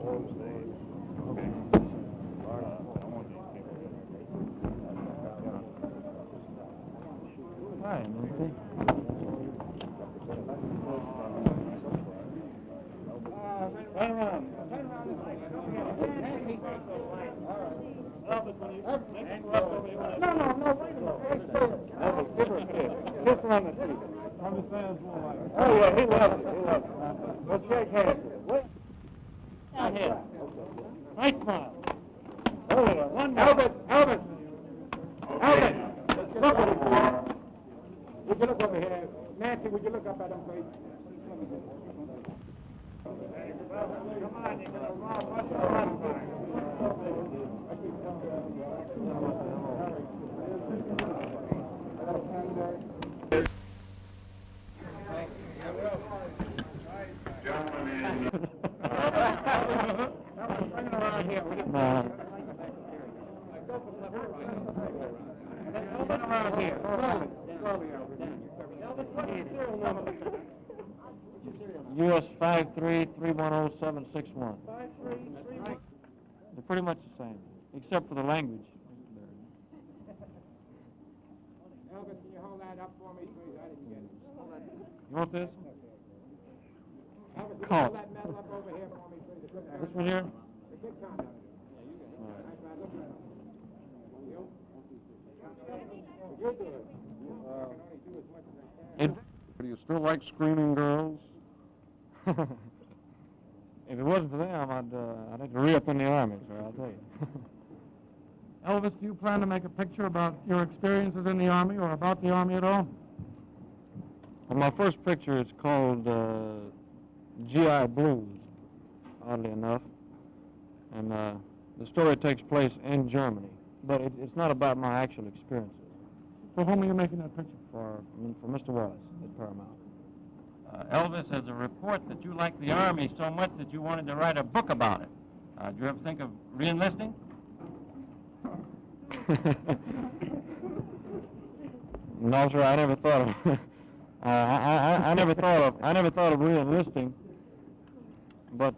Hi, Nancy. Turn around. No, wait a minute. Elvis, give her a kiss. Kiss her on the cheek. I'm just saying it's more like it. Oh, yeah, he loves it. Let's shake hands. Wait. Down here. Right smile. Hold it up. One more. Elvis! Look at him. Would you look over here? Nancy, would you look up at him, please? Come on, you're going to rob us or run. US 53310-761. They're pretty much the same, except for the language. Elvis, can you hold that up for me, please? I didn't get it. You want this? Elvis, can you hold that medal up over here for me, please? This one here? The big comment. You're good. Do you still like screaming girls? If it wasn't for them, I'd have to re-up in the Army, sir, I'll tell you. Elvis, do you plan to make a picture about your experiences in the Army or about the Army at all? Well, my first picture is called GI Blues, oddly enough. And the story takes place in Germany, but it's not about my actual experiences. For whom are you making that picture? For Mr. Wallace at Paramount. Elvis, has a report that you like the Army so much that you wanted to write a book about it. Did you ever think of re-enlisting? No, sir, I never thought of. I never thought of re-enlisting. But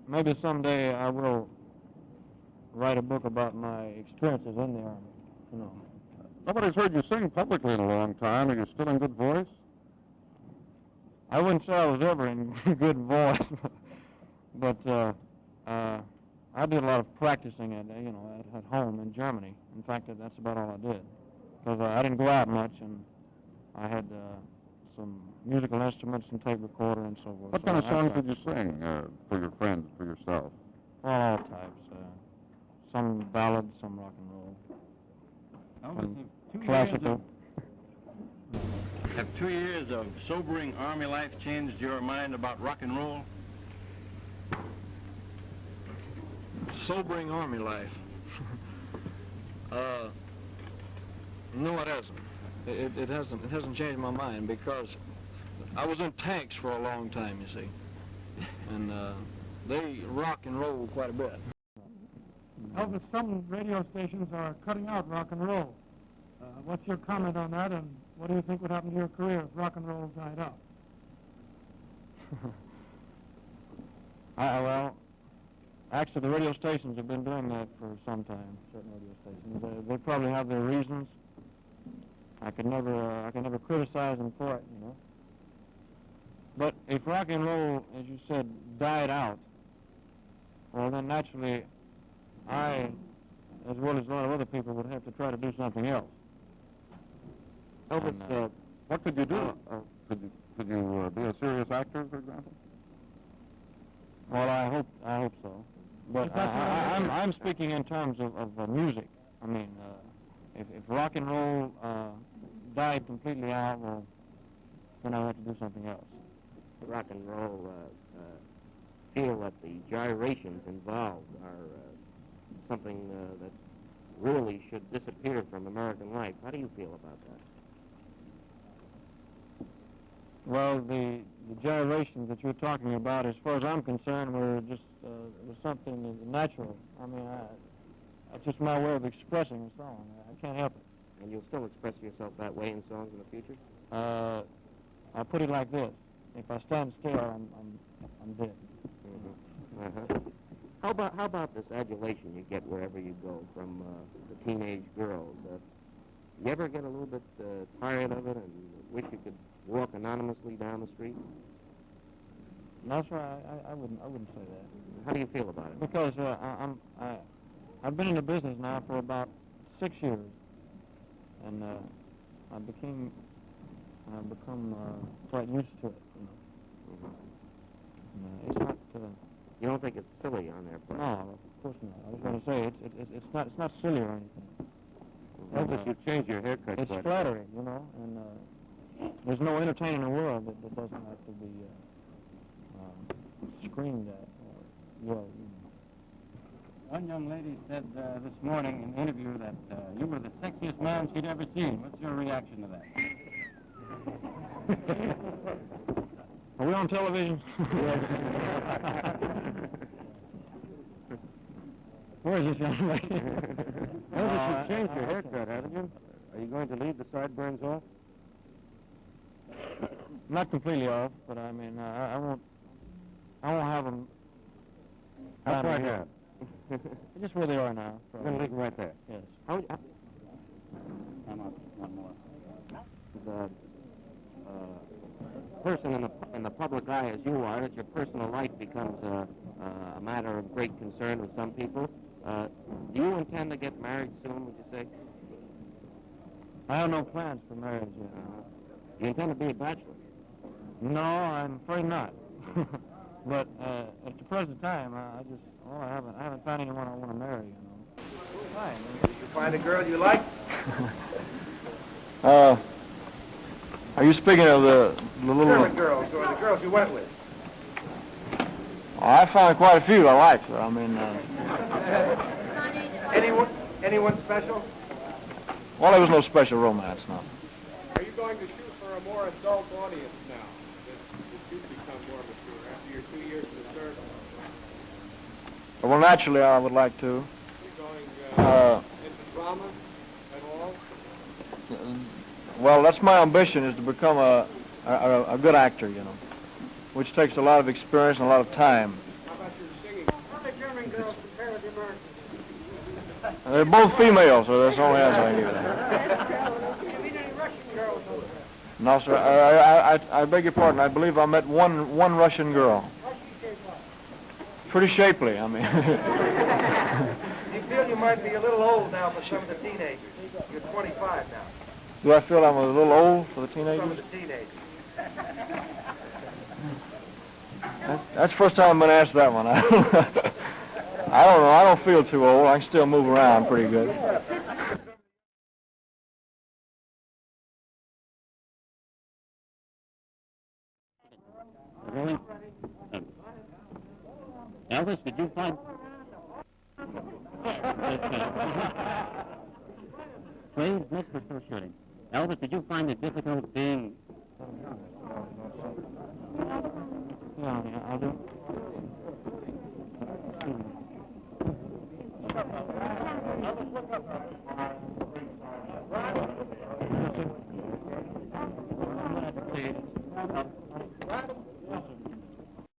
maybe someday I will write a book about my experiences in the Army. You know. Nobody's heard you sing publicly in a long time. Are you still in good voice? I wouldn't say I was ever in good voice, but I did a lot of practicing at home in Germany. In fact, that's about all I did, because I didn't go out much, and I had some musical instruments and tape recorder and so forth. What kind of songs did you sing for your friends, for yourself? All types. Some ballads, some rock and roll. Classical. Have 2 years of sobering Army life changed your mind about rock and roll? Sobering Army life? No, it hasn't. It hasn't changed my mind, because I was in tanks for a long time, you see, and they rock and roll quite a bit. Elvis, some radio stations are cutting out rock and roll. What's your comment on that, and what do you think would happen to your career if rock and roll died out? Well, actually, the radio stations have been doing that for some time. Certain radio stations, they probably have their reasons. I could never criticize them for it, you know. But if rock and roll, as you said, died out, well, then naturally, I, as well as a lot of other people, would have to try to do something else. Elvis, what could you do? Could you be a serious actor, for example? Well, I hope so. But I'm speaking in terms of music. I mean, if rock and roll died completely out, well, then I have to do something else. Rock and roll feel that the gyrations involved are something that really should disappear from American life. How do you feel about that? Well, the gyrations that you're talking about, as far as I'm concerned, were just was something natural. I mean, it's just my way of expressing a song. I can't help it. And you'll still express yourself that way in songs in the future? I put it like this: if I stand still, I'm dead. about this adulation you get wherever you go from the teenage girls? You ever get a little bit tired of it and wish you could walk anonymously down the street? No, sir, I wouldn't say that. How do you feel about it? Because I've been in the business now for about 6 years, and I've become quite used to it. You know. Mm-hmm. It's not. You don't think it's silly on their part? No, of course not. I was going to say it's not silly or anything. Elvis, you changed your haircut. It's flattering, you know, and there's no entertainer in the world that doesn't have to be screamed at or yelled. You know. One young lady said this morning in an interview that you were the sexiest man she'd ever seen. What's your reaction to that? Are we on television? Where is this young lady? Elvis, you changed your haircut, haven't you? Are you going to leave the sideburns off? Not completely off, but I mean, I won't have them. How far down? Just where they are now. You're going to leave them right there? Yes. I'm up. One more. The person in the public eye as you are, that your personal life becomes a matter of great concern with some people. Do you intend to get married soon, would you say? I have no plans for marriage yet. You intend to be a bachelor? No, I'm afraid not. But at the present time, I haven't found anyone I want to marry, you know. Fine. Did you find a girl you like? Are you speaking of the little... German girls or the girls you went with? I found quite a few I like, so I mean... Anyone special? Well, there was no special romance, no. Are you going to shoot for a more adult audience now? That you've become more mature after your 2 years in the service? Well, naturally, I would like to. Are you going into drama at all? Well, that's my ambition, is to become a good actor, you know, which takes a lot of experience and a lot of time. How about your singing? How the German girls compare with the Americans? They're both females, so that's the only answer I give you. Have you meet any Russian girls over there? No, sir, I beg your pardon. I believe I met one Russian girl. How's she shaped up? Pretty shapely, I mean. Do you feel you might be a little old now for some of the teenagers? You're 25 now. Do I feel I'm a little old for the Some of teenagers? the teenagers. That's the first time I've been asked that one. I don't know. I don't feel too old. I can still move around pretty good. Really? Elvis, did you find... Please, Mr. Still shooting. Elvis, did you find it difficult being... Yeah, I do. Elvis, look up.